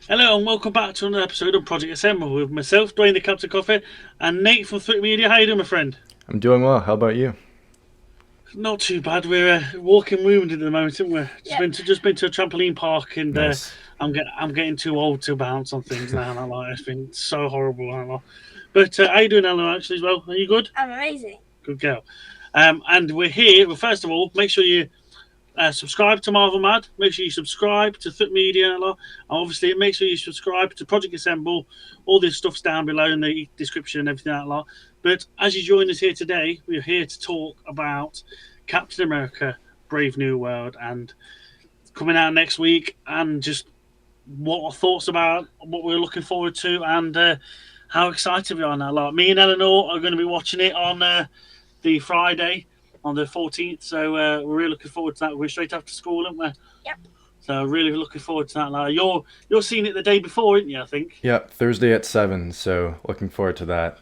Hello and welcome back to another episode of Project Assemble with myself, Dwayne the Captain Coffee, and Nate from Thwip Media. How you doing, my friend? I'm doing well. How about you? Not too bad. We're walking wounded at the moment, aren't we? Yep. Just been to a trampoline park, and Nice. I'm getting too old to bounce on things now. And I like it's been so horrible. I like. But how you doing, Ellen? Actually, as well. Are you good? I'm amazing. Good girl. And we're here. Well, first of all, make sure you subscribe to Marvel Mad. Make sure you subscribe to Thwip Media. And obviously, make sure you subscribe to Project Assemble. All this stuff's down below in the description and everything like that. But as you join us here today, we're here to talk about Captain America: Brave New World and coming out next week, and just what our thoughts about what we're looking forward to, and how excited we are now. Like me and Eleanor are going to be watching it on the Friday on the 14th. So we're really looking forward to that. We're straight after school, aren't we? Yep. So really looking forward to that. Now you're seeing it the day before, aren't you? I think. Yep, Thursday at 7, so looking forward to that.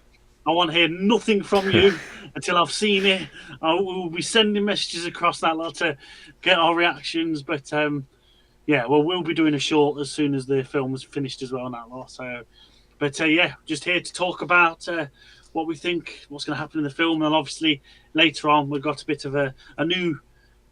I want to hear nothing from you until I've seen it. I will be sending messages across that lot to get our reactions. But yeah, well, we'll be doing a short as soon as the film is finished as well on that lot. So, but yeah, just here to talk about what we think, what's going to happen in the film, and obviously later on we've got a bit of a new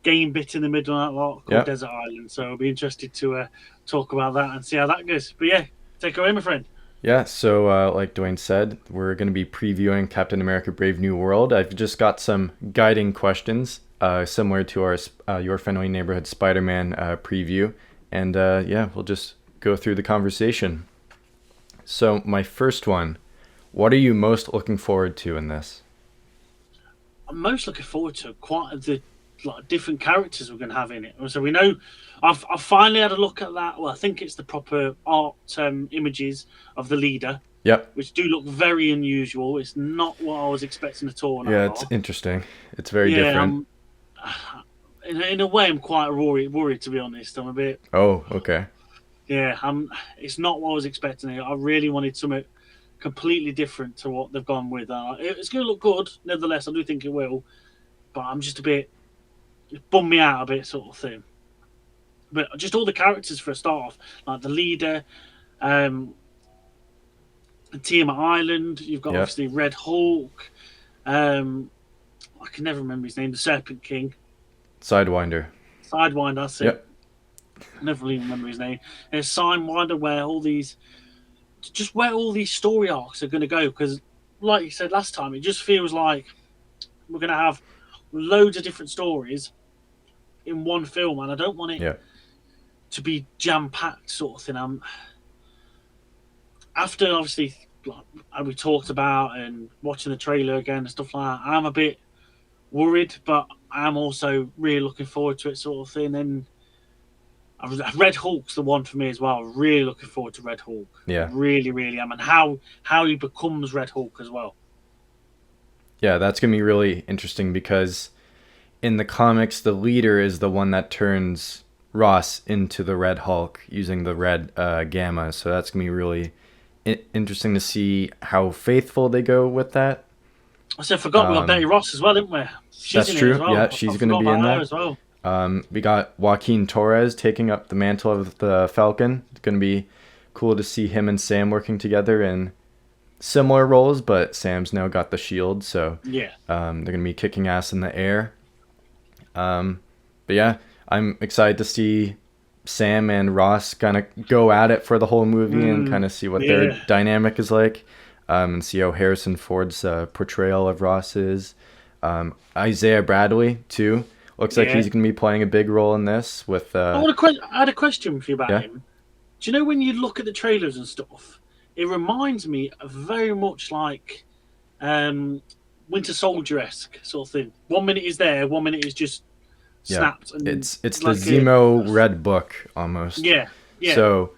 game bit in the middle of that lot called Desert Island. So I'll be interested to talk about that and see how that goes. But yeah, take it away, my friend. Yeah, so like Dwayne said, we're going to be previewing Captain America: Brave New World. I've just got some guiding questions, similar to our Your Friendly Neighborhood Spider-Man preview. And yeah, we'll just go through the conversation. So my first one, what are you most looking forward to in this? I'm most looking forward to quite the different characters we're going to have in it. So we know I've finally had a look at that. Well, I think it's the proper art images of the leader. Yep. Which do look very unusual. It's not what I was expecting at all. Yeah, it's interesting. It's very different. In a way, I'm quite worried to be honest. I'm a bit. Oh, okay. Yeah, it's not what I was expecting. I really wanted something completely different to what they've gone with. It's going to look good, nevertheless. I do think it will, but I'm just a bit bummed me out a bit, sort of thing. But just all the characters for a start off, like the leader, Tiamat Island. You've got obviously Red Hulk. I can never remember his name. The Serpent King. Sidewinder. That's it. Yep. I never really remember his name. And Sidewinder, where all these story arcs are going to go, because, like you said last time, it just feels like we're going to have loads of different stories in one film, and I don't want it to be jam-packed sort of thing. After, obviously, like we talked about and watching the trailer again and stuff like that, I'm a bit worried, but I'm also really looking forward to it sort of thing. And Red Hulk's the one for me as well. Really looking forward to Red Hulk. Yeah. Really, really am. And how he becomes Red Hulk as well. Yeah, that's going to be really interesting because in the comics, the leader is the one that turns Ross into the Red Hulk using the red gamma. So that's going to be really interesting to see how faithful they go with that. I forgot we got Betty Ross as well, didn't we? That's true. Well. Yeah, she's going to be in that as well. We got Joaquin Torres taking up the mantle of the Falcon. It's going to be cool to see him and Sam working together in similar roles, but Sam's now got the shield, so yeah, they're going to be kicking ass in the air. But yeah, I'm excited to see Sam and Ross kind of go at it for the whole movie and kind of see what their dynamic is like, and see how Harrison Ford's portrayal of Ross is. Isaiah Bradley, too. Looks like he's going to be playing a big role in this. With I had a question for you about him. Do you know when you look at the trailers and stuff, it reminds me of very much like Winter Soldier-esque sort of thing. 1 minute is there, 1 minute is just snapped. And it's like the Zemo Red Book almost. Yeah. So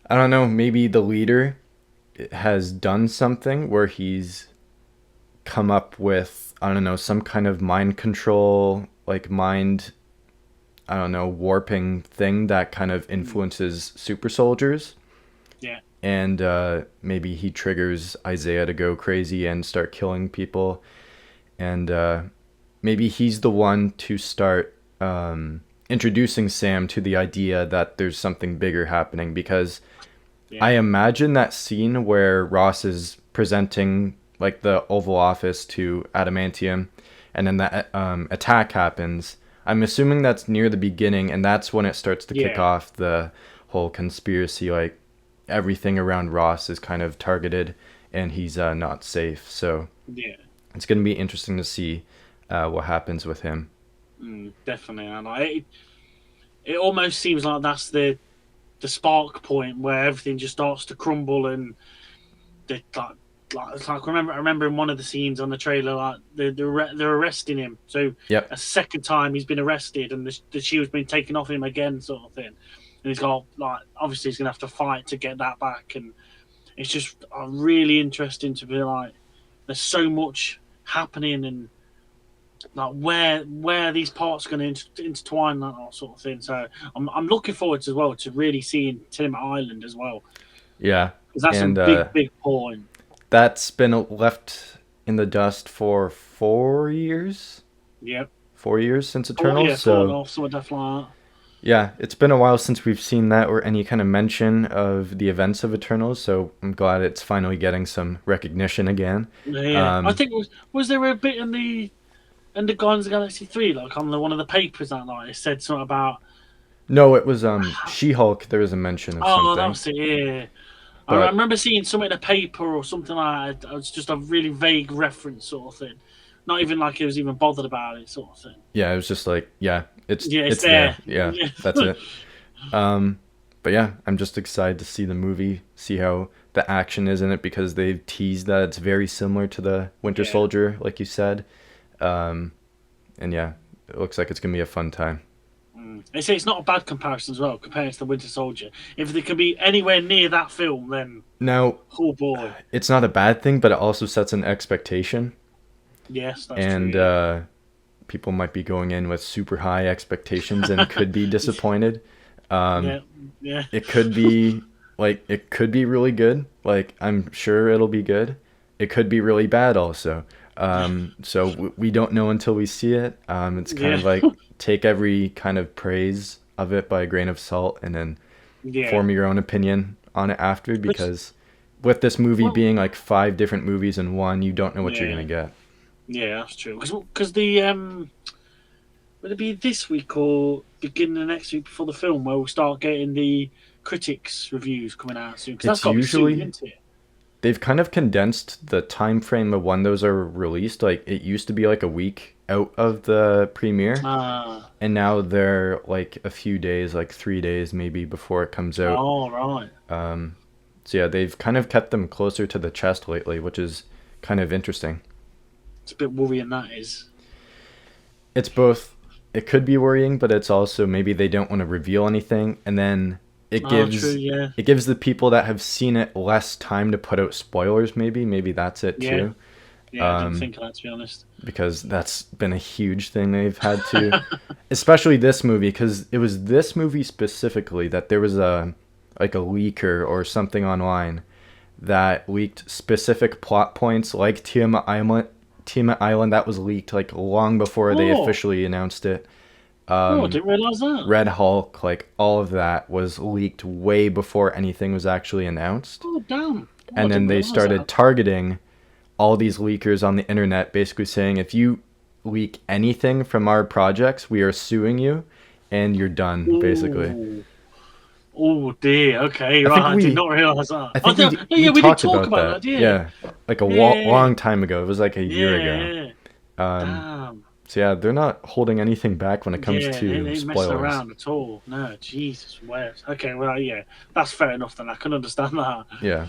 I don't know. Maybe the leader has done something where he's come up with, I don't know, some kind of mind control, like mind, I don't know, warping thing that kind of influences super soldiers. Yeah. And maybe he triggers Isaiah to go crazy and start killing people. And maybe he's the one to start introducing Sam to the idea that there's something bigger happening, because Yeah. I imagine that scene where Ross is presenting like the Oval Office to Adamantium, and then that attack happens. I'm assuming that's near the beginning, and that's when it starts to kick Yeah. off the whole conspiracy. Like everything around Ross is kind of targeted, and he's not safe. So Yeah. it's going to be interesting to see what happens with him. Definitely, and it almost seems like that's the spark point where everything just starts to crumble, and it's like I remember in one of the scenes on the trailer, like they're arresting him. So Yep. a second time he's been arrested, and the shield's been taken off him again, sort of thing. And he's got like obviously he's gonna have to fight to get that back, and it's just really interesting to be like, there's so much happening, and like where these parts are going to intertwine, that sort of thing. So I'm looking forward as well to really seeing Tim Island as well, Yeah. because that's And a big point. that's been left in the dust for 4 years. Yep. 4 years since Eternals. Yeah, so 4.5, something like that. yeah, it's been a while since we've seen that or any kind of mention of the events of Eternals. So I'm glad it's finally getting some recognition again. Yeah, I think was there a bit in the Guardians of the Galaxy 3, like on one of the papers that night, it said something about. No, it was She-Hulk. There was a mention of Oh, something. that was it. Yeah. I But remember seeing something in a paper or something like that. It was just a really vague reference sort of thing. Not even like he was even bothered about it, sort of thing. yeah, it was just like, yeah, it's there. there. Yeah, that's it. But yeah, I'm just excited to see the movie, see how the action is in it, because they've teased that it's very similar to the Winter Soldier, like you said. And yeah, it looks like it's gonna be a fun time. They say it's not a bad comparison as well, compared to the Winter Soldier. If they can be anywhere near that film, then Now, oh boy, it's not a bad thing, but it also sets an expectation. yes, that's And true. Yeah. people might be going in with super high expectations and could be disappointed. Yeah. It could be it could be really good. Like I'm sure it'll be good. It could be really bad also. So we don't know until we see it. It's kind of like take every kind of praise of it by a grain of salt, and then form your own opinion on it after. Because with this movie being like 5 different movies in one, you don't know what you're gonna get. Yeah, that's true. Because the will it be this week or beginning of next week before the film where we'll start getting the critics reviews coming out soon? Because that's got to be soon, isn't it? They've kind of condensed the time frame of when those are released. Like it used to be like a week out of the premiere, and now they're like a few days, like 3 days maybe before it comes out. Oh, right. So yeah, they've kind of kept them closer to the chest lately, which is kind of interesting. It's a bit worrying, that is. It's both. It could be worrying, but it's also maybe they don't want to reveal anything, and then it gives the people that have seen it less time to put out spoilers. Maybe that's it too. Yeah, I didn't think of that, to be honest. Because that's been a huge thing they've had to, especially this movie, because it was this movie specifically that there was a leaker or something online that leaked specific plot points, like Tiamat Island that was leaked like long before they officially announced it. I didn't realize that. Red Hulk, like all of that was leaked way before anything was actually announced. Oh, damn. And then they started targeting all these leakers on the internet, basically saying, if you leak anything from our projects, we are suing you and you're done, basically. Oh dear. Okay, I did not realize that. I think we did talk about that. Yeah, like a long time ago. It was like a year ago. Damn. So yeah, they're not holding anything back when it comes to they ain't spoilers. messing around at all. No, Jesus, where? Okay, well, yeah, that's fair enough. Then I can understand that. Yeah.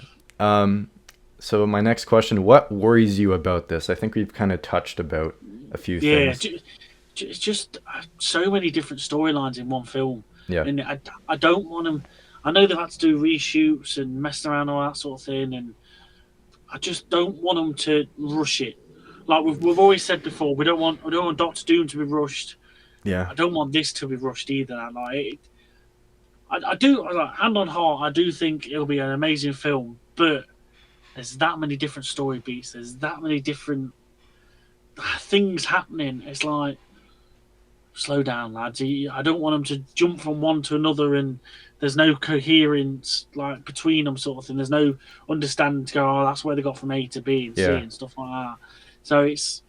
So my next question: what worries you about this? I think we've kind of touched about a few things. It's just so many different storylines in one film. Yeah. And I don't want them. I know they've had to do reshoots and mess around all that sort of thing, and I just don't want them to rush it. Like we've always said before, I don't want Doctor Doom to be rushed. Yeah. I don't want this to be rushed either. I do, hand on heart, I do think it'll be an amazing film, but there's that many different story beats. There's that many different things happening. It's like slow down, lads. I don't want them to jump from one to another and there's no coherence like between them, sort of thing. There's no understanding to go, oh, that's where they got from A to B and C Yeah. and stuff like that. So it's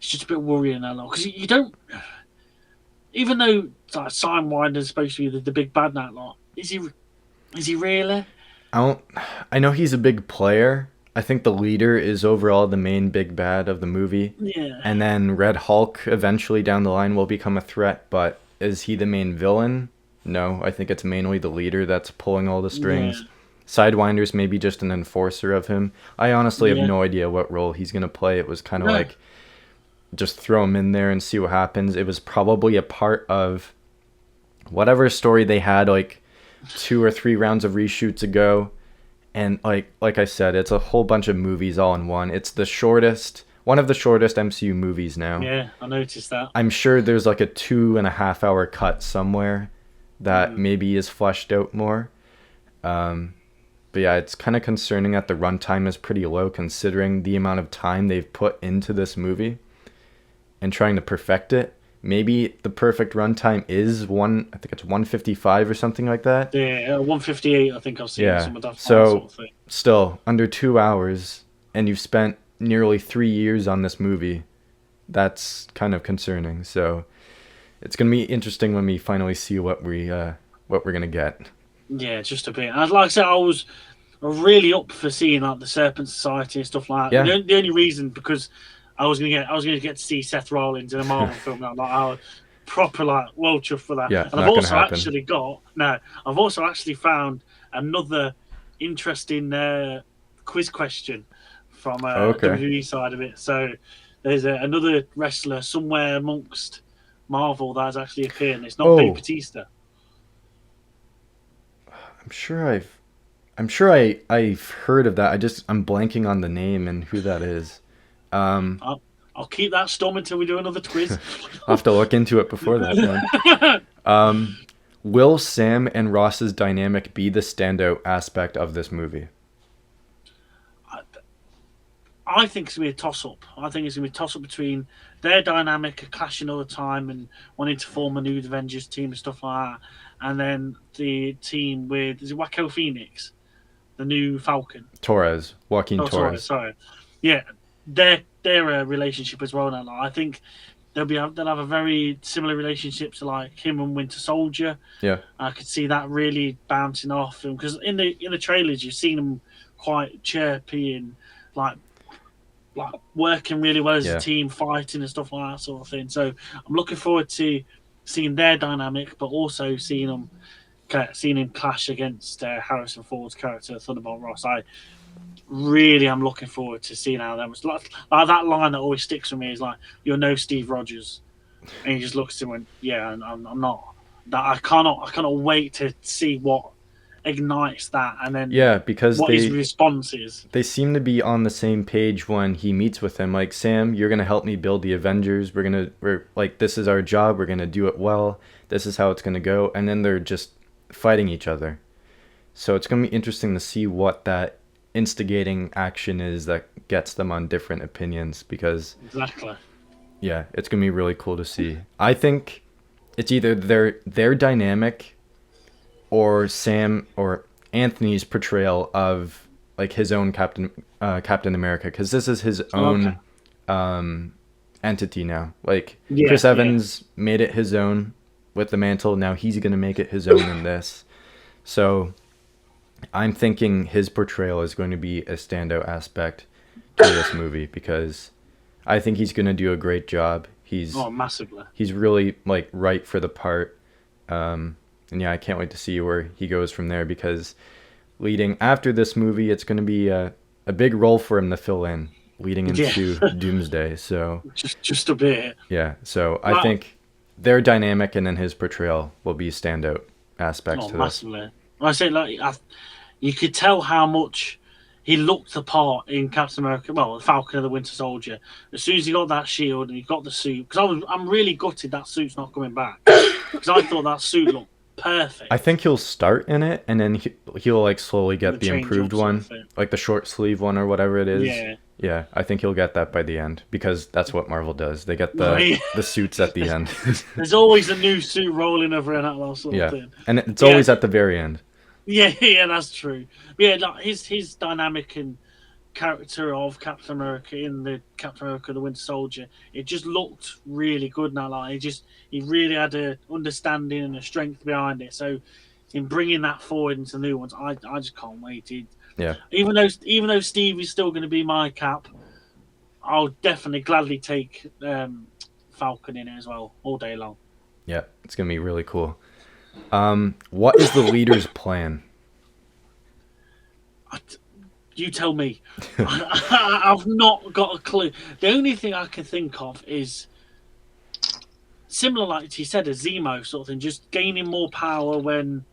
just a bit worrying that lot because you don't, even though like Sidewinder is supposed to be the big bad in that lot, is he really? I know he's a big player. I think the leader is overall the main big bad of the movie. Yeah. And then Red Hulk eventually down the line will become a threat, but is he the main villain? No, I think it's mainly the leader that's pulling all the strings. Yeah. Sidewinder's maybe just an enforcer of him. I honestly have Yeah. no idea what role he's going to play. It was kind of No. like just throw him in there and see what happens. It was probably a part of whatever story they had like 2 or 3 rounds of reshoots ago. And like I said, it's a whole bunch of movies all in one. It's one of the shortest MCU movies now. Yeah, I noticed that. I'm sure there's like a 2.5 hour cut somewhere that maybe is fleshed out more. But yeah, it's kind of concerning that the runtime is pretty low considering the amount of time they've put into this movie and trying to perfect it. Maybe the perfect runtime is I think it's 155 or something like that. Yeah, 158. I think I've seen some of that So sort of thing. still under 2 hours, and you've spent nearly 3 years on this movie. That's kind of concerning. So it's gonna be interesting when we finally see what we're gonna get. Yeah, just a bit. And like I said, I was really up for seeing like the Serpent Society and stuff like that. Yeah. The only reason because I was gonna get to see Seth Rollins in a Marvel film. Like I was proper like well chuffed for that. Yeah, and not I've also gonna happen. I've also actually found another interesting quiz question from WWE side of it. So there's another wrestler somewhere amongst Marvel that has actually appeared, and it's not Dave Bautista. I'm sure I've heard of that. I'm blanking on the name and who that is. I'll keep that stum until we do another quiz. I'll have to look into it before that one. Will Sam and Ross's dynamic be the standout aspect of this movie? I think it's going to be a toss-up. I think it's going to be a toss-up between their dynamic clashing all the time and wanting to form a new Avengers team and stuff like that, and then the team with, is it Joaquin Phoenix? The new Falcon? Joaquin Torres. Sorry. Yeah, their relationship as well now. I think they'll have a very similar relationship to like him and Winter Soldier. Yeah, I could see that really bouncing off him because in the trailers you've seen them quite chirpy and like working really well as a team, fighting and stuff like that sort of thing. So I'm looking forward to seeing their dynamic, but also seeing him clash against Harrison Ford's character Thunderbolt Ross. I really am looking forward to seeing how that was like that line that always sticks with me is like, "You're no Steve Rogers," and he just looks at him and went, "Yeah, and I'm not." That I cannot wait to see what ignites that, and then because what his response is. They seem to be on the same page when he meets with him. Like, Sam, you're gonna help me build the Avengers. We're like, this is our job. We're gonna do it well. This is how it's gonna go. And then they're just fighting each other. So it's gonna be interesting to see what that instigating action is that gets them on different opinions. Because it's gonna be really cool to see. I think it's either their dynamic or Sam or Anthony's portrayal of like his own Captain America, because this is his own entity now. Like Chris Evans made it his own with the mantle. Now he's gonna make it his own in this. So I'm thinking his portrayal is going to be a standout aspect to this movie because I think he's gonna do a great job. He's massively. He's really like right for the part. And yeah, I can't wait to see where he goes from there because leading after this movie, it's going to be a big role for him to fill in leading into Doomsday. So just a bit. Yeah. So I think their dynamic and then his portrayal will be standout aspects to massively. this. I say you could tell how much he looked the part in Captain America, the Falcon and the Winter Soldier. As soon as he got that shield and he got the suit, because I'm really gutted that suit's not coming back because I thought that suit looked perfect. I think he'll start in it and then he'll like slowly get the improved one, like the short sleeve one or whatever it is. Yeah, I think he'll get that by the end because that's what Marvel does. They get Right. the suits at the end. There's always a new suit rolling over and that sort of Yeah, thing. and it's Yeah, always at the very end. yeah, that's true. Yeah, like his dynamic and character of Captain America in the Captain America the Winter Soldier, it just looked really good now. Like he really had a understanding and a strength behind it. So in bringing that forward into new ones, I just can't wait. Yeah, Even though Steve is still going to be my Cap, I'll definitely gladly take Falcon in it as well all day long. yeah, it's gonna be really cool. What is the leader's plan? You tell me. I've not got a clue. The only thing I can think of is similar, like he said, a Zemo sort of thing, just gaining more power when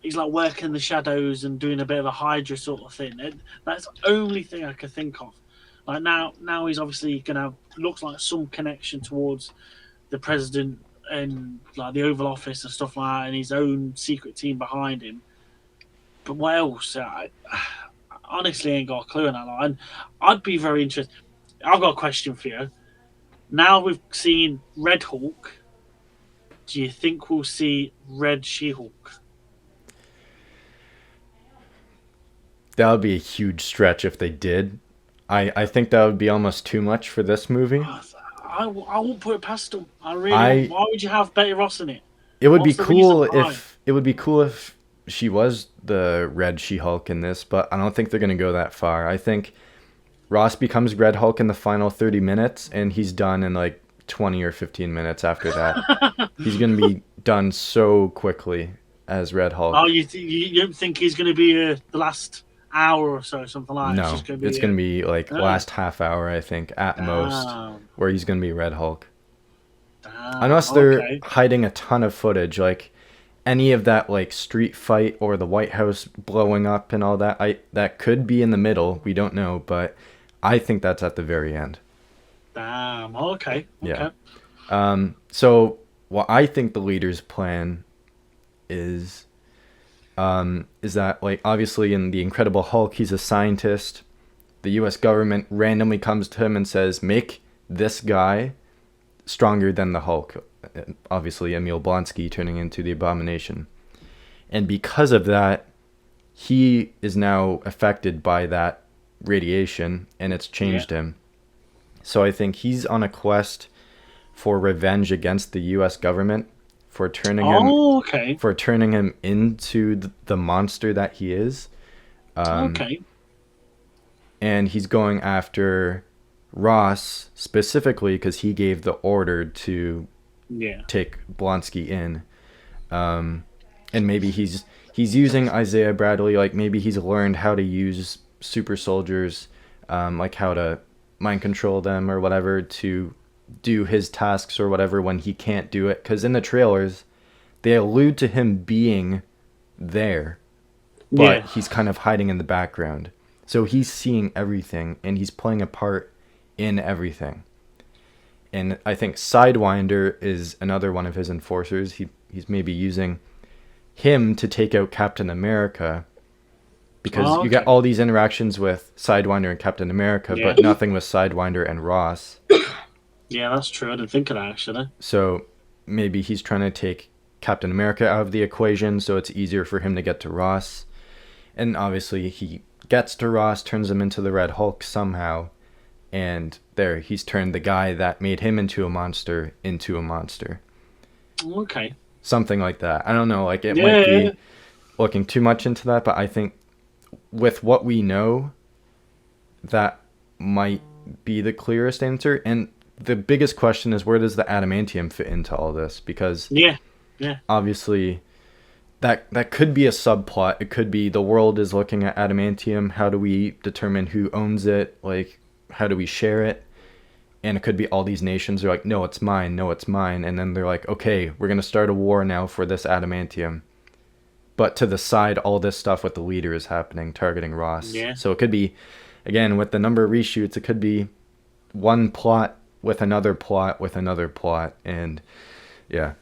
he's like working the shadows and doing a bit of a Hydra sort of thing. That's the only thing I can think of. Like now he's obviously gonna have, looks like some connection towards the president and like the Oval Office and stuff like that, and his own secret team behind him. But what else? I honestly ain't got a clue on that. And I'd be very interested. I've got a question for you. Now we've seen Red Hulk. Do you think we'll see Red She-Hulk? That would be a huge stretch if they did. I think that would be almost too much for this movie. I won't put it past them. I really won't. I Why would you have Betty Ross in it? it would be What's the reason cool why? if she was the Red She-Hulk in this, but I don't think they're gonna go that far. I think Ross becomes Red Hulk in the final 30 minutes, and he's done in like 20 or 15 minutes after that. He's gonna be done so quickly as Red Hulk. Oh, you don't think he's going to be the last hour or so, something like that? No, it's gonna be like last half hour, I think, at most, where he's gonna be Red Hulk. Unless they're hiding a ton of footage, like any of that like street fight or the White House blowing up and all that. That could be in the middle. We don't know, but I think that's at the very end. Damn. Okay. Yeah. So what I think the leader's plan is that, like, obviously in the Incredible Hulk, he's a scientist. The U.S. government randomly comes to him and says, make this guy stronger than the Hulk. Obviously, Emil Blonsky turning into the Abomination. And because of that, he is now affected by that radiation, and it's changed him. So I think he's on a quest for revenge against the U.S. government for turning him into the monster that he is. And he's going after Ross specifically because he gave the order to take Blonsky in. And maybe he's using Isaiah Bradley, like maybe he's learned how to use super soldiers, like how to mind control them or whatever to do his tasks or whatever when he can't do it. Because in the trailers, they allude to him being there, but he's kind of hiding in the background. So he's seeing everything, and he's playing a part in everything. And I think Sidewinder is another one of his enforcers. He's maybe using him to take out Captain America, because you get all these interactions with Sidewinder and Captain America, but nothing with Sidewinder and Ross. Yeah, that's true. I didn't think of that, actually. So maybe he's trying to take Captain America out of the equation so it's easier for him to get to Ross. And obviously he gets to Ross, turns him into the Red Hulk somehow, and there, he's turned the guy that made him into a monster. Okay. Something like that. I don't know, like it might be looking too much into that, but I think with what we know, that might be the clearest answer. And the biggest question is, where does the adamantium fit into all this? Because obviously that could be a subplot. It could be the world is looking at adamantium. How do we determine who owns it? Like, how do we share it? And it could be all these nations are like, no, it's mine. No, it's mine. And then they're like, okay, we're going to start a war now for this adamantium. But to the side, all this stuff with the leader is happening, targeting Ross. Yeah. So it could be, again, with the number of reshoots, it could be one plot with another plot with another plot. And yeah,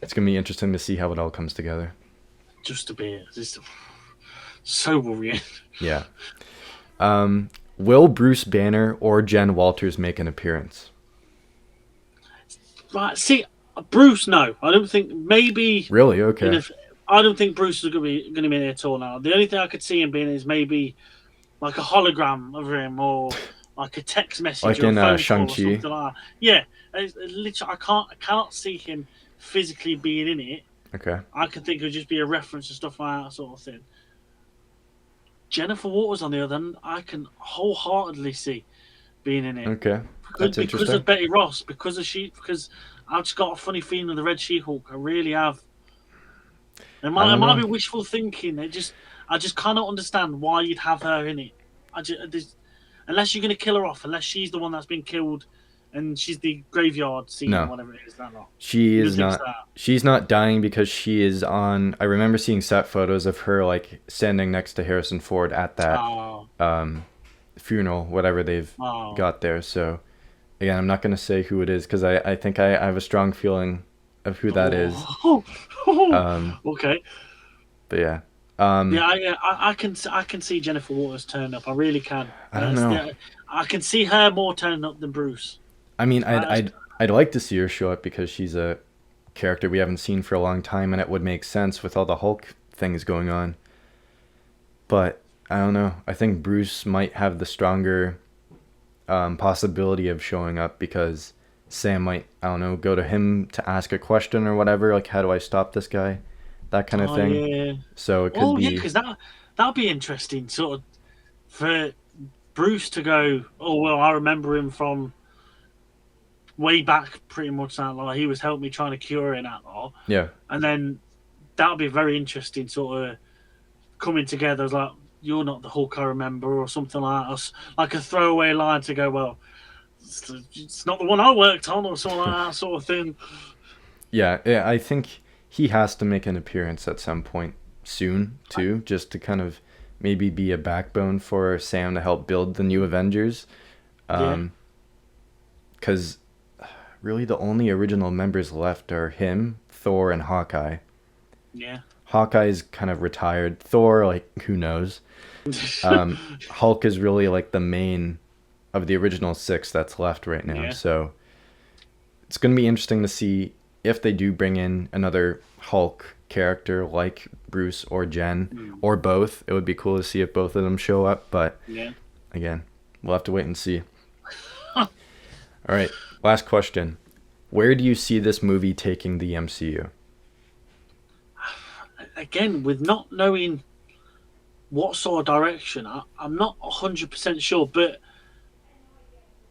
it's going to be interesting to see how it all comes together. Just a bit. Just so worrying. Yeah. Will Bruce Banner or Jen Walters make an appearance? Right, see, Bruce, no, I don't think. Maybe Really? in Okay. a, I don't think Bruce is going to be in it at all now. The only thing I could see him being is maybe like a hologram of him, or like a text message Like or a in phone call or Shang-Chi? something like that. Yeah, literally, I cannot see him physically being in it. Okay. I can think it would just be a reference to stuff like that sort of thing. Jennifer Waters, on the other hand, I can wholeheartedly see being in it Okay. That's because interesting. of Betty Ross, because I've just got a funny feeling of the Red She-Hulk. I really have. I It don't might know. be wishful thinking. I just cannot understand why you'd have her in it. Unless you're going to kill her off, unless she's the one that's been killed, and she's the graveyard scene or No. whatever it is. That lot. She You is don't think so? not. She's not dying because she is on. I remember seeing set photos of her like standing next to Harrison Ford at that Oh, funeral, whatever they've oh, got there. So again, I'm not going to say who it is because I think I have a strong feeling of who that is. oh. Um, Okay. but yeah, I can see Jennifer Waters turn up. I really can. I don't know. I can see her more turning up than Bruce. I mean, I, I'd like to see her show up because she's a character we haven't seen for a long time, and it would make sense with all the Hulk things going on. But I don't know. I think Bruce might have the stronger possibility of showing up because Sam might, I don't know, go to him to ask a question or whatever. Like, how do I stop this guy? That kind of oh thing. yeah. So it could Oh yeah, be, because that'd be interesting. Sort of for Bruce to go. Oh well, I remember him from way back, pretty much. That like he was helping me trying to cure it that law, yeah. and then that'd be very interesting. Sort of coming together as like you're not the Hulk I remember, or something like that. Like a throwaway line to go. Well, it's not the one I worked on, or something like that sort of thing. Yeah, I think he has to make an appearance at some point soon, too, just to kind of maybe be a backbone for Sam to help build the new Avengers. Yeah, Because really the only original members left are him, Thor, and Hawkeye. yeah. Hawkeye's kind of retired. Thor, like, who knows? Hulk is really like the main of the original six that's left right now. Yeah. So it's going to be interesting to see if they do bring in another Hulk character like Bruce or Jen or both. It would be cool to see if both of them show up. But Yeah. again, we'll have to wait and see. All right, last question. Where do you see this movie taking the MCU? Again, with not knowing what sort of direction, I'm not 100% sure, but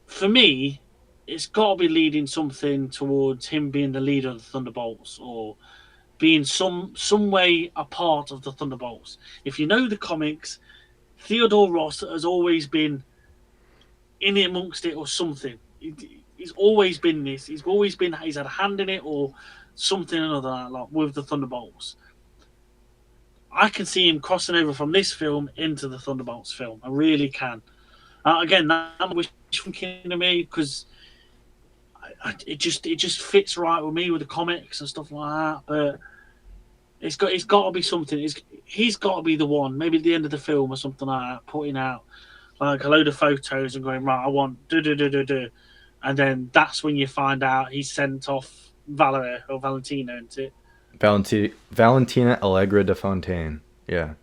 for me, it's got to be leading something towards him being the leader of the Thunderbolts, or being some way a part of the Thunderbolts. If you know the comics, Theodore Ross has always been in it amongst it or something. He's always been this. He's had a hand in it or something or another like with the Thunderbolts. I can see him crossing over from this film into the Thunderbolts film. I really can. Again, that wish thinking to me because it just fits right with me with the comics and stuff like that. But it's got to be something. He's got to be the one. Maybe at the end of the film or something like that, putting out like a load of photos and going right. I want do, and then that's when you find out he's sent off Valerie or Valentina, isn't it? Valentina Allegra de Fontaine. Yeah,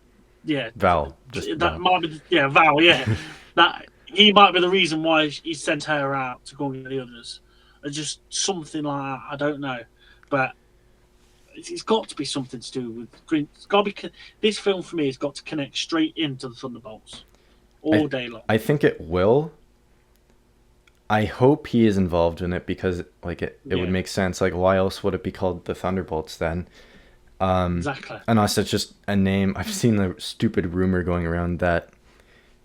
Yeah, Val. Just that Val. might be Val. Yeah, that he might be the reason why he sent her out to go and get the others. Or just something like that. I don't know, but it's got to be something to do with Green. It's got to be this film for me has got to connect straight into the Thunderbolts all day long. I think it will. I hope he is involved in it because like it would make sense. Like why else would it be called the Thunderbolts then? Exactly. Unless it's just a name. I've seen the stupid rumor going around that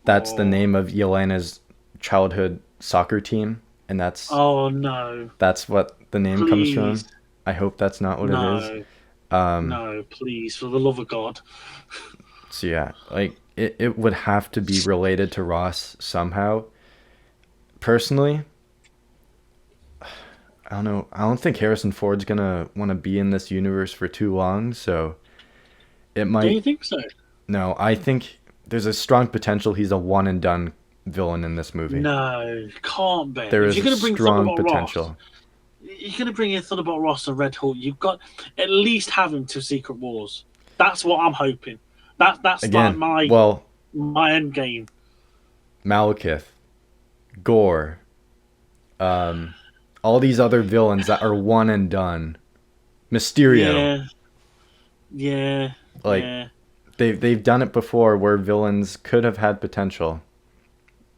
that's the name of Yelena's childhood soccer team, and that's Oh no! what the name comes from. Please. I hope that's not what it is. No, please, for the love of God. So yeah, like it would have to be related to Ross somehow. Personally, I don't know. I don't think Harrison Ford's gonna want to be in this universe for too long, so it might. Do you think so? No, I think there's a strong potential he's a one and done villain in this movie. No, can't be. There If is you're going to bring strong Thunderbolt potential. Ross, you're going to bring in Thunderbolt Ross and Red Hulk. You've got at least have him to Secret Wars. That's what I'm hoping. That's Again, like well, my end game. Malekith, Gore, all these other villains that are one and done. Mysterio. Yeah. Like, they've done it before where villains could have had potential.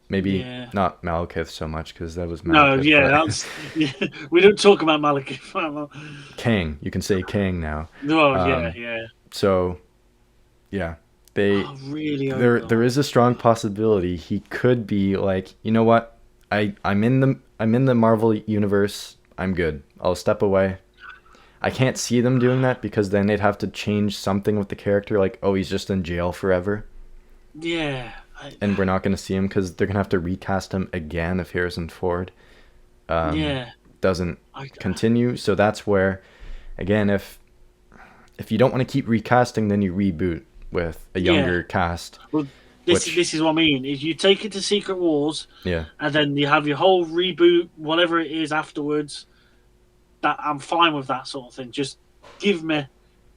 Maybe not Malekith so much because that was Malekith. We don't talk about Malekith. Kang, you can say Kang now. Oh, So, yeah, there is a strong possibility he could be like, you know what, I'm in the Marvel universe. I'm good. I'll step away. I can't see them doing that because then they'd have to change something with the character, like, oh, he's just in jail forever. Yeah. And we're not going to see him because they're going to have to recast him again if Harrison Ford doesn't continue. So that's where, again, if you don't want to keep recasting, then you reboot with a younger cast. Well, this is what I mean. Is you take it to Secret Wars, and then you have your whole reboot, whatever it is afterwards. That I'm fine with that sort of thing. Just give me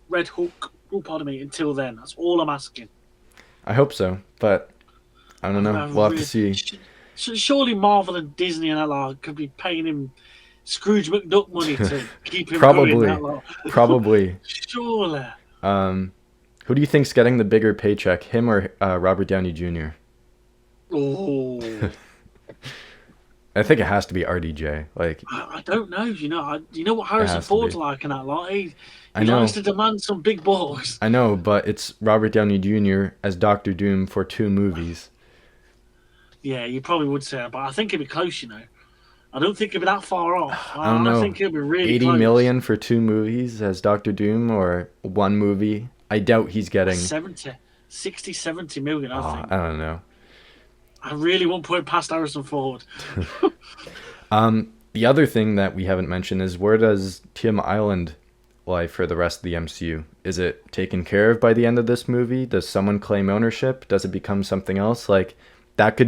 Red Hulk. Oh, pardon me. Until then, that's all I'm asking. I hope so, but I don't know. We'll have to see. Surely Marvel and Disney and that lot could be paying him Scrooge McDuck money to keep him going. That lot. Probably. Surely. Who do you think's getting the bigger paycheck, him or Robert Downey Jr.? Oh. I think it has to be RDJ. Like, I don't know. You know what Harrison Ford's like in that lot. He likes to demand some big balls. I know, but it's Robert Downey Jr. as Doctor Doom for 2 movies. Yeah, you probably would say that, but I think it'd be close. I don't think it'd be that far off. I don't know. I think it'd be really 80 close. million for 2 movies as Doctor Doom or 1 movie. I doubt he's getting 60-70 million. I think. I don't know. I really won't put it past Harrison Ford. The other thing that we haven't mentioned is, where does Tim Island lie for the rest of the MCU? Is it taken care of by the end of this movie? Does someone claim ownership? Does it become something else? Like, that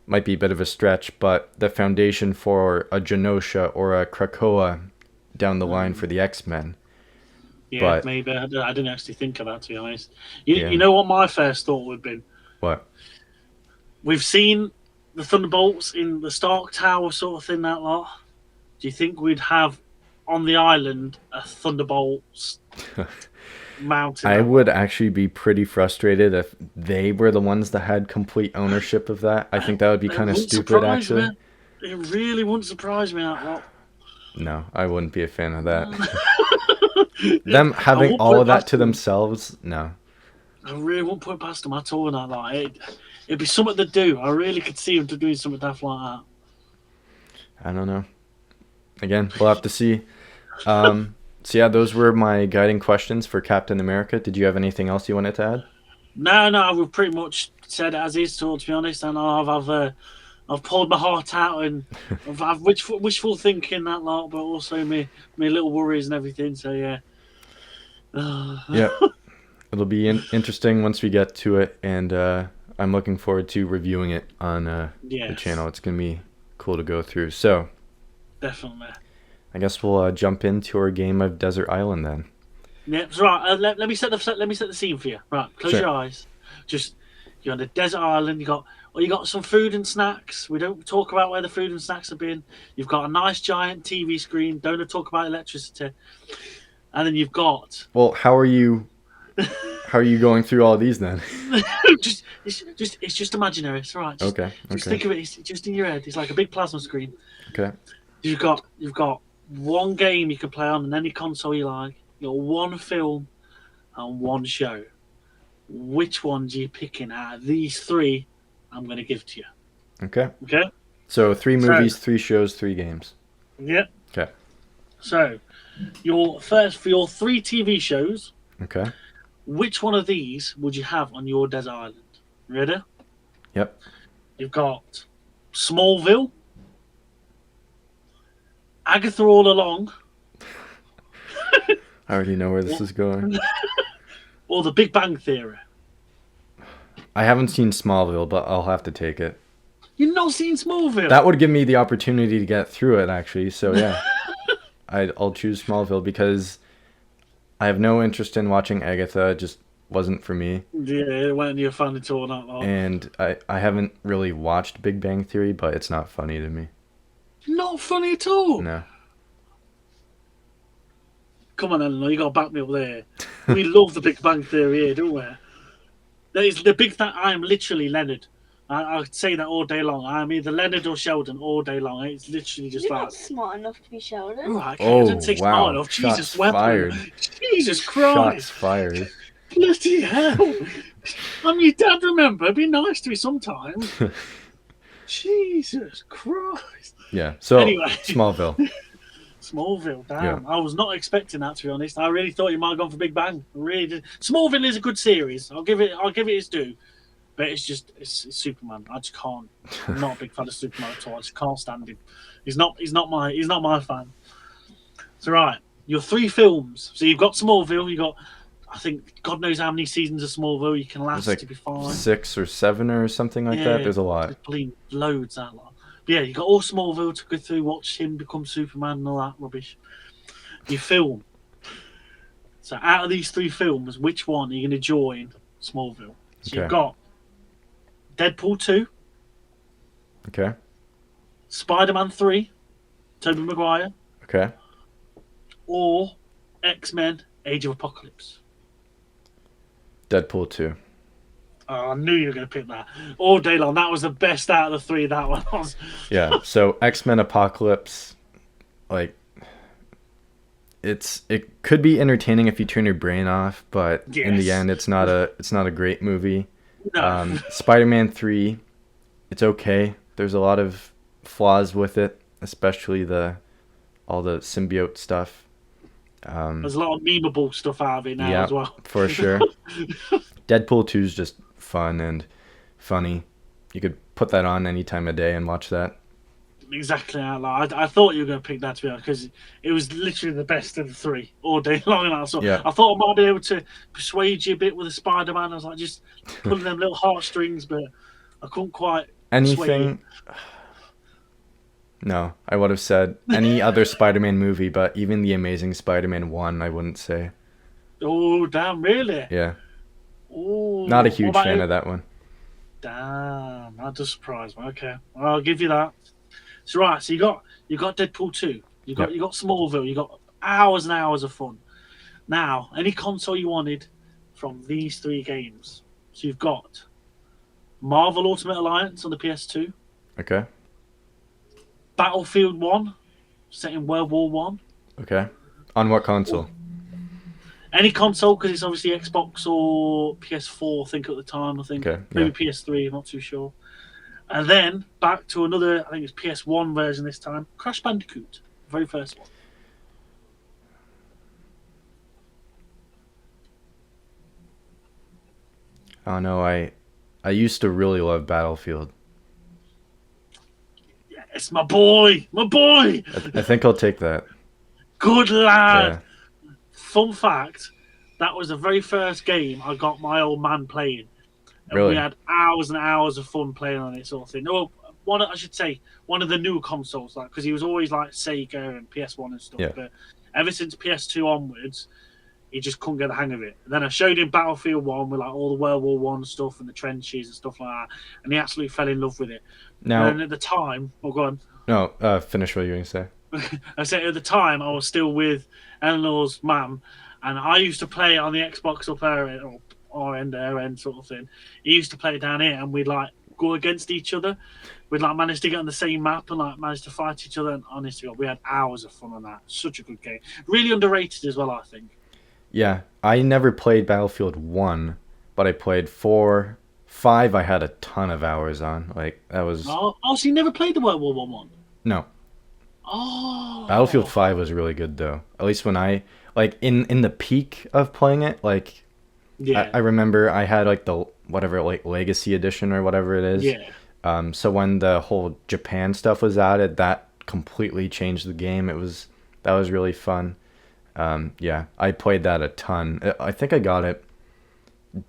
might be a bit of a stretch, but the foundation for a Genosha or a Krakoa down the line for the X-Men. Yeah, but maybe. I didn't actually think of that, to be honest. You know what my first thought would have been? What? We've seen the Thunderbolts in the Stark Tower sort of thing, that lot. Do you think we'd have on the island a Thunderbolts mountain? I would actually be pretty frustrated if they were the ones that had complete ownership of that. I think that would be kind of stupid, actually. It really wouldn't surprise me, that lot. No, I wouldn't be a fan of that. Them having all of that to themselves, no. I really won't put it past them at all in that lot. It'd be something to do. I really could see them doing something daft like that. I don't know. Again, we'll have to see. So yeah, those were my guiding questions for Captain America. Did you have anything else you wanted to add? No, we've pretty much said it as is, to be honest. And I've pulled my heart out, and I've wishful thinking, that lot, but also my little worries and everything. So yeah. Yeah, it'll be interesting once we get to it, and I'm looking forward to reviewing it on the channel. It's gonna be cool to go through. So definitely. I guess we'll jump into our game of Desert Island then. Yeah, that's right. Let me set the scene for you. Right, close your eyes. Just, you're on a desert island. You got some food and snacks. We don't talk about where the food and snacks have been. You've got a nice giant TV screen. Don't talk about electricity. And then you've got. Well, how are you going through all these then? It's just imaginary. It's all right. Just think of it. It's just in your head. It's like a big plasma screen. Okay. You've got one game you can play on any console you like. You've got one film and one show. Which ones are you picking out of these 3? I'm going to give to you. Okay. Okay. So 3 movies, 3 shows, 3 games. Yep. Okay. So, for your 3 TV shows. Okay. Which one of these would you have on your desert island? Ready? Yep. You've got Smallville, Agatha All Along. I already know where this is going. Or The Big Bang Theory. I haven't seen Smallville, but I'll have to take it. You've not seen Smallville? That would give me the opportunity to get through it, actually. So yeah, I'll choose Smallville because I have no interest in watching Agatha. It just wasn't for me. Yeah, it wasn't your fan at all, not like. And I haven't really watched Big Bang Theory, but it's not funny to me. Not funny at all. No. Come on, Eleanor, you got to back me up there. We love the Big Bang Theory here, don't we? That is the big thing. I am literally Leonard. I say that all day long. I am either Leonard or Sheldon all day long. It's literally just You're like. not smart enough to be Sheldon. Oh, Oh, I didn't take wow. smart enough. Shots Jesus, weapon. fired. Jesus Shots Christ. fired. Bloody hell. I'm your dad, remember? Be nice to me sometimes. Jesus Christ. Yeah. So Anyway. Smallville. Smallville, damn. Yeah. I was not expecting that, to be honest. I really thought you might have gone for Big Bang. I really did. Smallville is a good series. I'll give it its due. But it's Superman. I just can't. I'm not a big fan of Superman at all. I just can't stand him. He's not my fan. So right, your 3 films. So you've got Smallville, you got, I think, God knows how many seasons of Smallville you can last There's to be fine. 6 or 7 or something like that. There's a lot. Loads that lot. But yeah, you got all Smallville to go through, watch him become Superman and all that rubbish. Your film. So out of these 3 films, which one are you going to join Smallville? So Okay. you've got Deadpool 2, Okay. Spider-Man 3, Tobey Maguire, Okay. or X-Men Age of Apocalypse. Deadpool 2. Oh, I knew you were going to pick that all day long. That was the best out of the 3. That one was. Yeah. So X-Men Apocalypse, like, it could be entertaining if you turn your brain off, but in the Yes. end, it's not a great movie. No. Spider-Man 3, it's okay. There's a lot of flaws with it, especially all the symbiote stuff. There's a lot of memeable stuff out of it now as well. For sure. Deadpool 2 is just fun and funny. You could put that on any time of day and watch that. Exactly. I thought you were going to pick that, to be honest, because it was literally the best of the 3 all day long. So Yeah. I thought I might be able to persuade you a bit with the Spider-Man. I was like, just pulling them little heartstrings, but I couldn't quite. Anything. No, I would have said any other Spider-Man movie, but even the Amazing Spider-Man 1, I wouldn't say. Oh, damn, really? Yeah. Ooh, Not a what huge about fan you? of that one. Damn, that does surprise me. Okay, well, I'll give you that. So right, so you got Deadpool 2, you got Smallville, you got hours and hours of fun. Now, any console you wanted from these 3 games. So you've got Marvel Ultimate Alliance on the PS2, Okay. Battlefield 1, set in World War One. Okay. On what console? Any console, because it's obviously Xbox or PS4, I think, at the time. I think Okay, maybe PS3. I'm not too sure. And then back to another, I think it's PS1 version this time. Crash Bandicoot, the very first one. Oh no, I used to really love Battlefield. Yes, my boy, my boy. I think I'll take that. Good lad. Yeah. Fun fact: that was the very first game I got my old man playing. And Really? we had hours and hours of fun playing on it, sort of thing. Oh, I should say one of the newer consoles, like, because he was always like Sega and PS1 and stuff. Yeah. But ever since PS2 onwards, he just couldn't get the hang of it. And then I showed him Battlefield 1 with like all the World War One stuff and the trenches and stuff like that, and he absolutely fell in love with it. Now, And at the time, go on. no, finish what you were going to say. I said at the time I was still with Eleanor's mum, and I used to play on the Xbox up our end sort of thing. He used to play down here, and we'd like go against each other. We'd like manage to get on the same map and like manage to fight each other. And honestly, God, we had hours of fun on that. Such a good game, really underrated as well, I think. Yeah, I never played Battlefield 1, but I played 4. 5 I had a ton of hours on. Like, that was... Oh, so you never played the World War One? No. Oh, Battlefield 5 was really good, though. At least when I... Like, in the peak of playing it, like... yeah, I remember I had, like, the... Whatever, like, Legacy Edition or whatever it is. yeah. So when the whole Japan stuff was added, that completely changed the game. That was really fun. Yeah, I played that a ton. I think I got it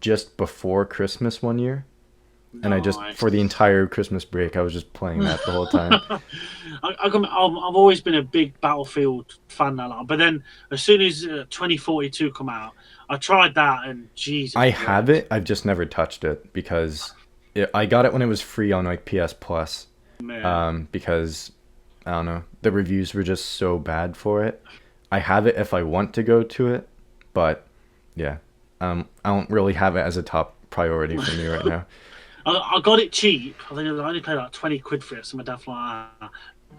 just before Christmas one year. And I just, Nice. for the entire Christmas break, I was just playing that the whole time. I've always been a big Battlefield fan now, but then as soon as 2042 come out, I tried that and Jesus. I have it. I've just never touched it because I got it when it was free on like PS Plus. Because I don't know, the reviews were just so bad for it. I have it if I want to go to it, but yeah, I don't really have it as a top priority for me right now. I got it cheap. I think I only paid like 20 quid for it. So my dad's like,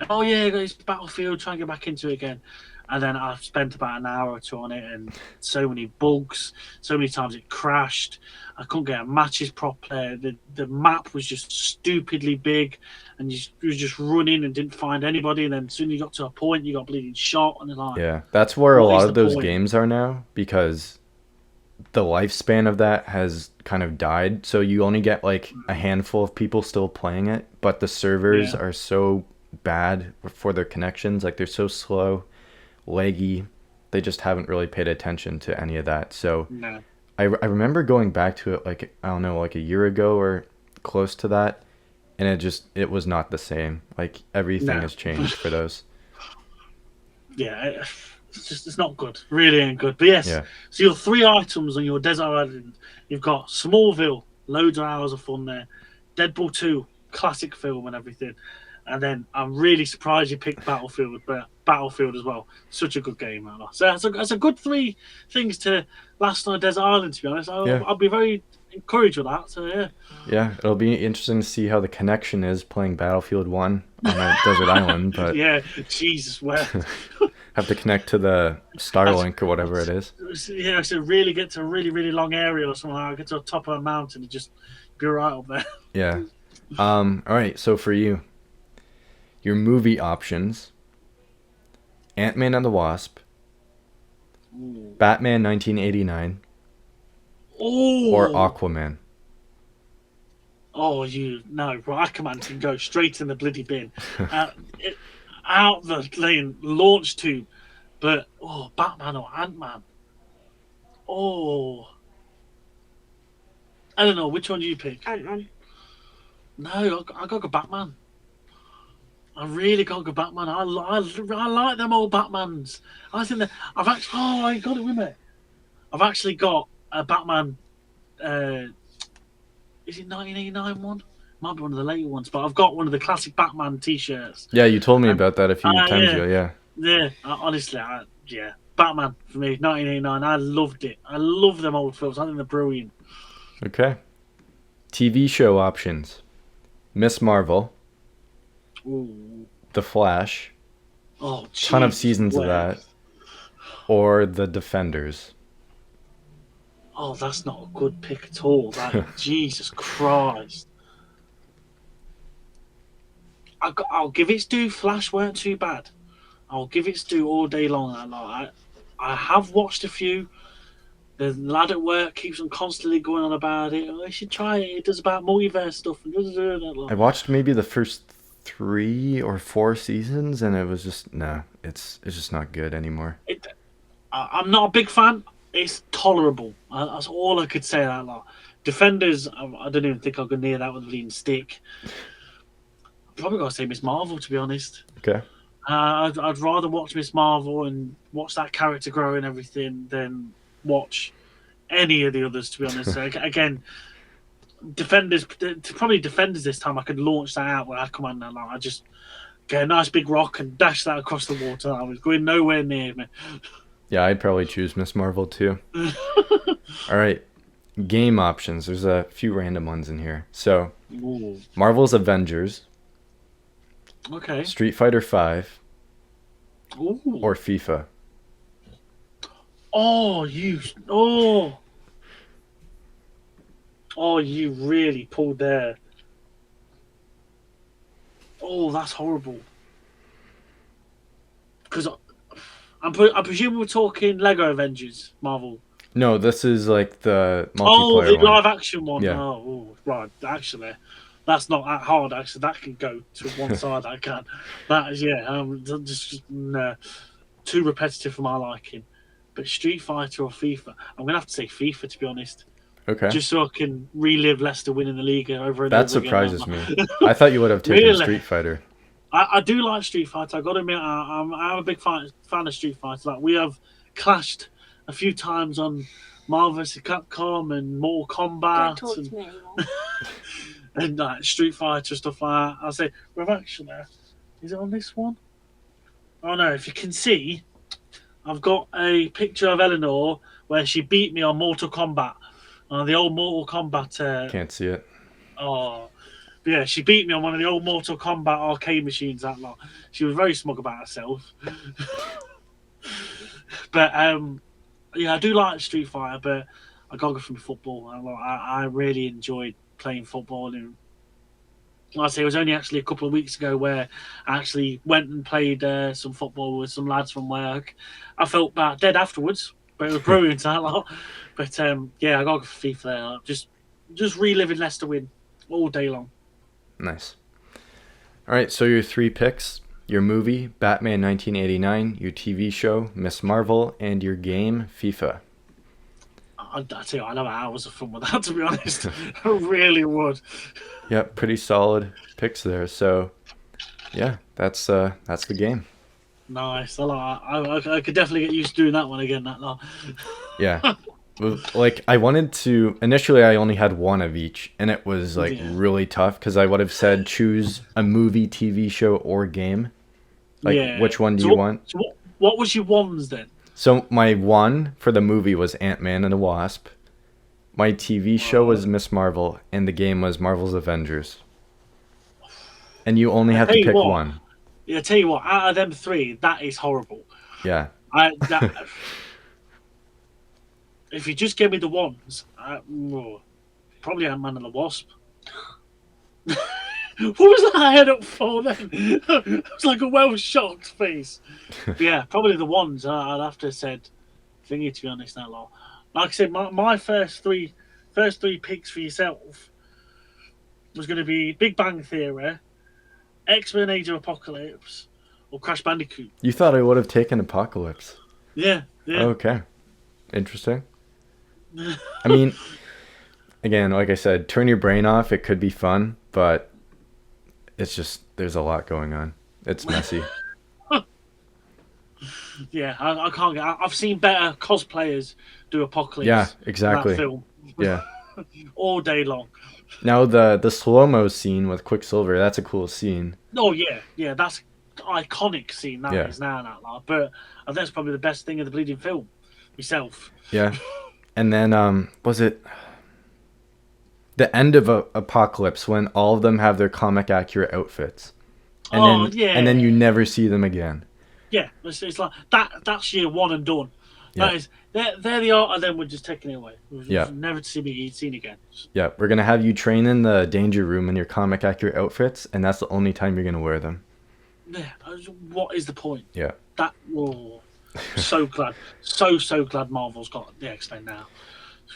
oh yeah, it's Battlefield, try and get back into it again. And then I've spent about an hour or two on it, and so many bugs, so many times it crashed. I couldn't get matches properly. The map was just stupidly big, and you was just running and didn't find anybody. And then soon you got to a point, you got bleeding shot, and it's like, yeah, that's where a lot of those point? games are now, because the lifespan of that has kind of died. So you only get like a handful of people still playing it, but the servers are so bad for their connections. Like they're so slow, laggy. They just haven't really paid attention to any of that. So I remember going back to it like, I don't know, like a year ago or close to that. And it was not the same. Like everything has changed for those. Yeah, it's not good. Really ain't good. But yes, so your 3 items on your desert island, you've got Smallville, loads of hours of fun there. Deadpool 2, classic film and everything. And then I'm really surprised you picked Battlefield, but Battlefield as well. Such a good game, man. So that's a good 3 things to last on a desert island, to be honest. I'll be very encouraged with that. So yeah. Yeah, it'll be interesting to see how the connection is playing Battlefield 1 on a desert island. But yeah, Jesus, where have to connect to the Starlink or whatever it is. Yeah, so really get to a really, really long area or something. I'll get to the top of a mountain and just be right up there. Yeah. All right, so for you, your movie options: Ant-Man and the Wasp, Batman 1989, or Aquaman. Oh, Aquaman can go straight in the bloody bin. Out the lane, launch tube. But, Batman or Ant-Man? I don't know. Which one do you pick? Ant-Man. No, I got to go Batman. I really got to go Batman. I like them old Batmans. I think that I've actually... Oh, I got it with me. I've actually got a Batman... is it 1989 one? Might be one of the later ones, but I've got one of the classic Batman T-shirts. Yeah, you told me about that a few times ago. Yeah. Yeah, honestly, Batman for me, 1989. I loved it. I love them old films. I think they're brilliant. Okay. TV show options: Miss Marvel, The Flash, ton of seasons of that, or The Defenders. Oh, that's not a good pick at all. Jesus Christ. I'll give its due. Flash weren't too bad. I'll give its due all day long. I have watched a few. The lad at work keeps on constantly going on about it. I should try it. It does about multiverse stuff. I watched maybe the first 3 or 4 seasons, and it was just it's just not good anymore. I'm not a big fan. It's tolerable. That's all I could say. That lot. Defenders, I don't even think I'll go near that with a lean stick. Probably got to say Miss Marvel, to be honest. Okay. I'd rather watch Miss Marvel and watch that character grow and everything than watch any of the others, to be honest. So, again, Defenders this time. I could launch that out where I come on and I just get a nice big rock and dash that across the water. I was going nowhere near me. Yeah, I'd probably choose Miss Marvel too. All right. Game options. There's a few random ones in here. So, Marvel's Avengers. Okay. Street Fighter 5. Or FIFA. You really pulled there. Oh, that's horrible. Because I presume we're talking Lego Avengers, Marvel. No, this is like the multiplayer the live action one. Yeah. Right. Actually, that's not that hard. Actually, that can go to one side. I can. That is just too repetitive for my liking. But Street Fighter or FIFA, I'm gonna have to say FIFA, to be honest. Okay. just so I can relive Leicester winning the league over and That over again. surprises me. I thought you would have taken Really? Street Fighter. I do like Street Fighter. I got to admit, I'm a big fan of Street Fighter. Like, we have clashed a few times on Marvel vs. Capcom and Mortal Kombat. Don't talk to me anymore. And like Street Fighter stuff like that. I say, we've actually, is it on this one? Oh no! If you can see, I've got a picture of Eleanor where she beat me on Mortal Kombat, the old Mortal Kombat. Can't see it. Oh, yeah, she beat me on one of the old Mortal Kombat arcade machines. That lot. She was very smug about herself. But yeah, I do like Street Fighter, but I gotta go from football. I really enjoyed playing football, and like I say, it was only actually a couple of weeks ago where I actually went and played some football with some lads from work. I felt dead afterwards, but it was brilliant. That lot. But yeah, I got to go for FIFA there. Just reliving Leicester win all day long. Nice. All right, so your 3 picks: your movie, Batman 1989, your TV show, Miss Marvel, and your game, FIFA. I tell you, I'd have hours of fun with that, to be honest. I really would. Yep, pretty solid picks there. So, yeah, that's the game. Nice. I could definitely get used to doing that one again. That lot. Yeah. Like, I wanted to... Initially, I only had one of each, and it was, like, really tough, because I would have said choose a movie, TV show, or game. Like, which one do you want? So what was your ones, then? So, my one for the movie was Ant-Man and the Wasp. My TV show was Miss Marvel, and the game was Marvel's Avengers. And you only have to pick one. Yeah, I tell you what, out of them 3, that is horrible. Yeah. If you just give me the ones, probably Ant-Man and the Wasp. What was that head up for then? It was like a well-shocked face. But yeah, probably the ones. I'd have to have said thingy, to be honest, that lot. Like I said, my first three picks for yourself was going to be Big Bang Theory, X-Men Age of Apocalypse, or Crash Bandicoot. You thought I would have taken Apocalypse. Yeah. Okay. Interesting. I mean, again, like I said, turn your brain off. It could be fun, but it's just, there's a lot going on. It's messy. Yeah, I can't get... I've seen better cosplayers do Apocalypse. Yeah, exactly. That film. Yeah. All day long. Now, the slow-mo scene with Quicksilver, that's a cool scene. Oh, yeah, that's iconic scene that is now, that lot. But I think that's probably the best thing of the bleeding film, myself. Yeah. And then, was it the end of Apocalypse when all of them have their comic accurate outfits? And and then you never see them again. Yeah, it's like that's year one and done. Yeah. That is, they're the art of them, we're just taking it away. Yeah. Never to be seen again. Yeah, we're going to have you train in the danger room in your comic accurate outfits, and that's the only time you're going to wear them. Yeah, what is the point? Yeah. So glad. So glad Marvel's got the X-Men now.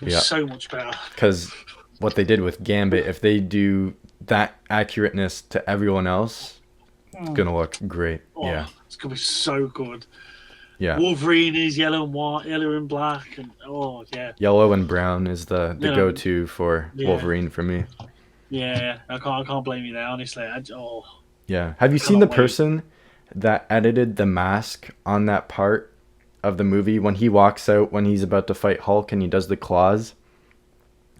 It's so much better. Because what they did with Gambit, if they do that accurateness to everyone else, it's going to look great. Yeah. It's going to be so good. Yeah. Wolverine is yellow and white, yellow and black, and yellow and brown is the go-to for Wolverine for me. Yeah, I can't blame you there, honestly. Yeah. Have you seen the person that edited the mask on that part of the movie when he walks out when he's about to fight Hulk and he does the claws?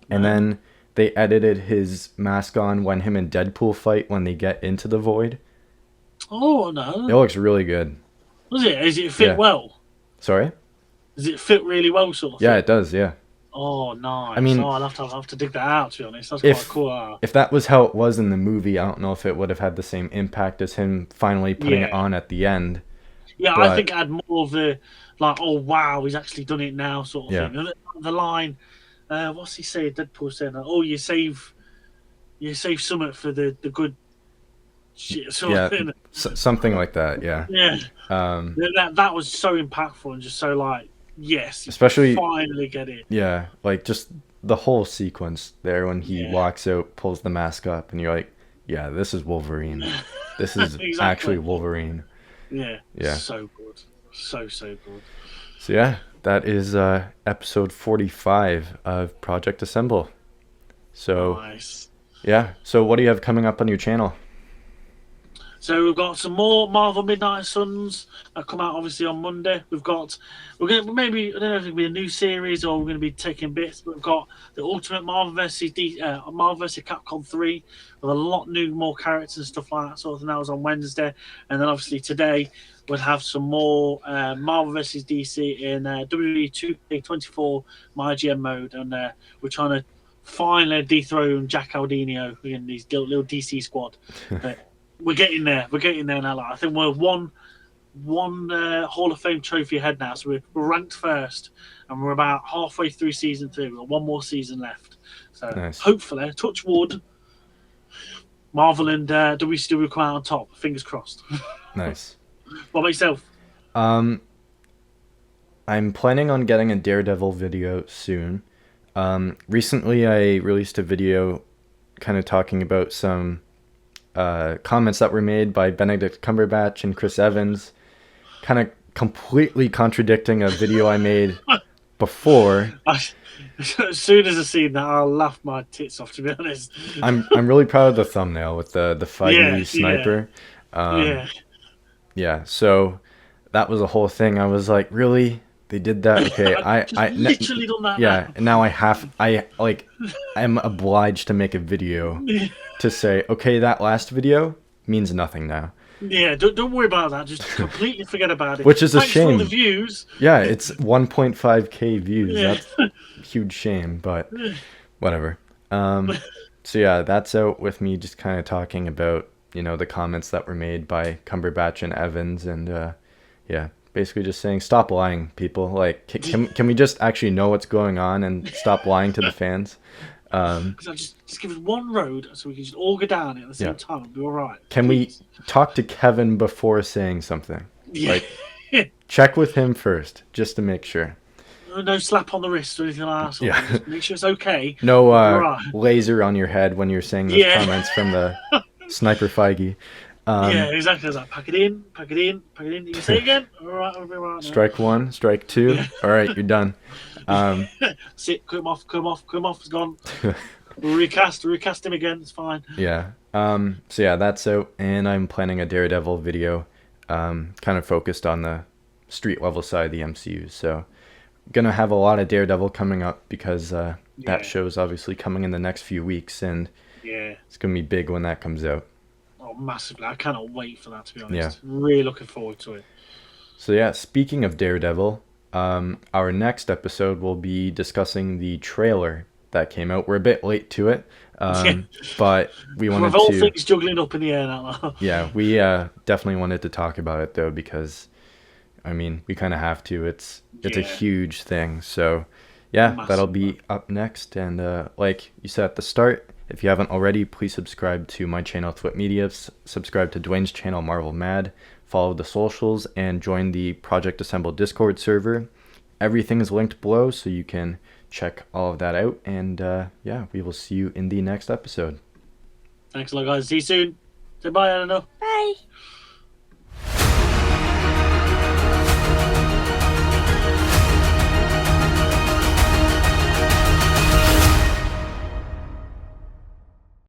And then they edited his mask on when him and Deadpool fight when they get into the void. Oh, no. It looks really good. Does it fit well? Sorry? Does it fit really well, sort of Yeah, thing? it does, yeah. Oh, nice. I mean, I'll have to dig that out, to be honest. That's quite cool. If that was how it was in the movie, I don't know if it would have had the same impact as him finally putting it on at the end. Yeah, but I think it had more of the, like, oh, wow, he's actually done it now, sort of thing. The line, what's he say? Deadpool saying, oh, you save something for the good shit. Something like that, yeah. Yeah. That was so impactful and just so, like, yes, especially finally get it. Yeah, like just the whole sequence there when he walks out, pulls the mask up, and you're like, yeah, this is Wolverine. This is actually Wolverine. Yeah. So good. So good. So yeah, that is episode 45 of Project Assemble. So, nice. Yeah. So what do you have coming up on your channel? So we've got some more Marvel Midnight Suns that come out obviously on Monday. We're gonna maybe, I don't know if it'll be a new series or we're gonna be taking bits, but we've got the Ultimate Marvel vs. Marvel vs. Capcom 3 with a lot more characters and stuff like that sort of thing. That was on Wednesday, and then obviously today we'll have some more Marvel vs. DC in WWE 2K24 MyGM mode, and we're trying to finally dethrone Jack Aldinio in his little DC squad. But we're getting there. We're getting there now. I think we're one Hall of Fame trophy ahead now. So we're ranked first, and we're about halfway through season 2. We've got one more season left. So nice. Hopefully, touch wood, Marvel and WCW will come out on top. Fingers crossed. Nice. What about yourself? I'm planning on getting a Daredevil video soon. Recently, I released a video kind of talking about some comments that were made by Benedict Cumberbatch and Chris Evans, kind of completely contradicting a video I made before. As soon as I seen that, I laughed my tits off, to be honest. I'm really proud of the thumbnail with the Feige sniper. Yeah, so that was a whole thing. I was like, really? They did that? Okay, I literally done that. Yeah, and now I'm obliged to make a video to say, okay, that last video means nothing now. Yeah, don't worry about that. Just completely forget about it. Which is a shame. For all the views. Yeah, it's 1.5k views. Yeah. That's a huge shame, but whatever. So yeah, that's out with me just kind of talking about, the comments that were made by Cumberbatch and Evans, and yeah, basically just saying, stop lying, people. Like, can we just actually know what's going on and stop lying to the fans? Just give us one road so we can just all go down it at the same time. It'll be all right. Can we talk to Kevin before saying something? Yeah. Like, check with him first, just to make sure. No slap on the wrist or anything like that. So just make sure it's okay. No laser on your head when you're saying those comments from the Sniper Feige. Yeah, exactly. Like, pack it in. You can say it again. All right, we'll be right now. Strike 1, strike 2. All right, you're done. Sit, cut him off. It's gone. Recast him again. It's fine. Yeah. So yeah, that's out, and I'm planning a Daredevil video, kind of focused on the street level side of the MCU. So, gonna have a lot of Daredevil coming up because that show's obviously coming in the next few weeks, and it's gonna be big when that comes out. Oh, massively! I cannot wait for that. To be honest, really looking forward to it. So yeah, speaking of Daredevil, our next episode will be discussing the trailer that came out. We're a bit late to it, but we wanted to. With all things juggling up in the air now. Yeah, we definitely wanted to talk about it though because, I mean, we kind of have to. It's a huge thing. So yeah, that'll be up next. And like you said at the start, if you haven't already, please subscribe to my channel, Thwip Media. Subscribe to Dwayne's channel, Marvel Mad. Follow the socials and join the Project Assemble Discord server. Everything is linked below, so you can check all of that out. And yeah, we will see you in the next episode. Thanks a lot, guys. See you soon. Say bye, Eleanor. Bye.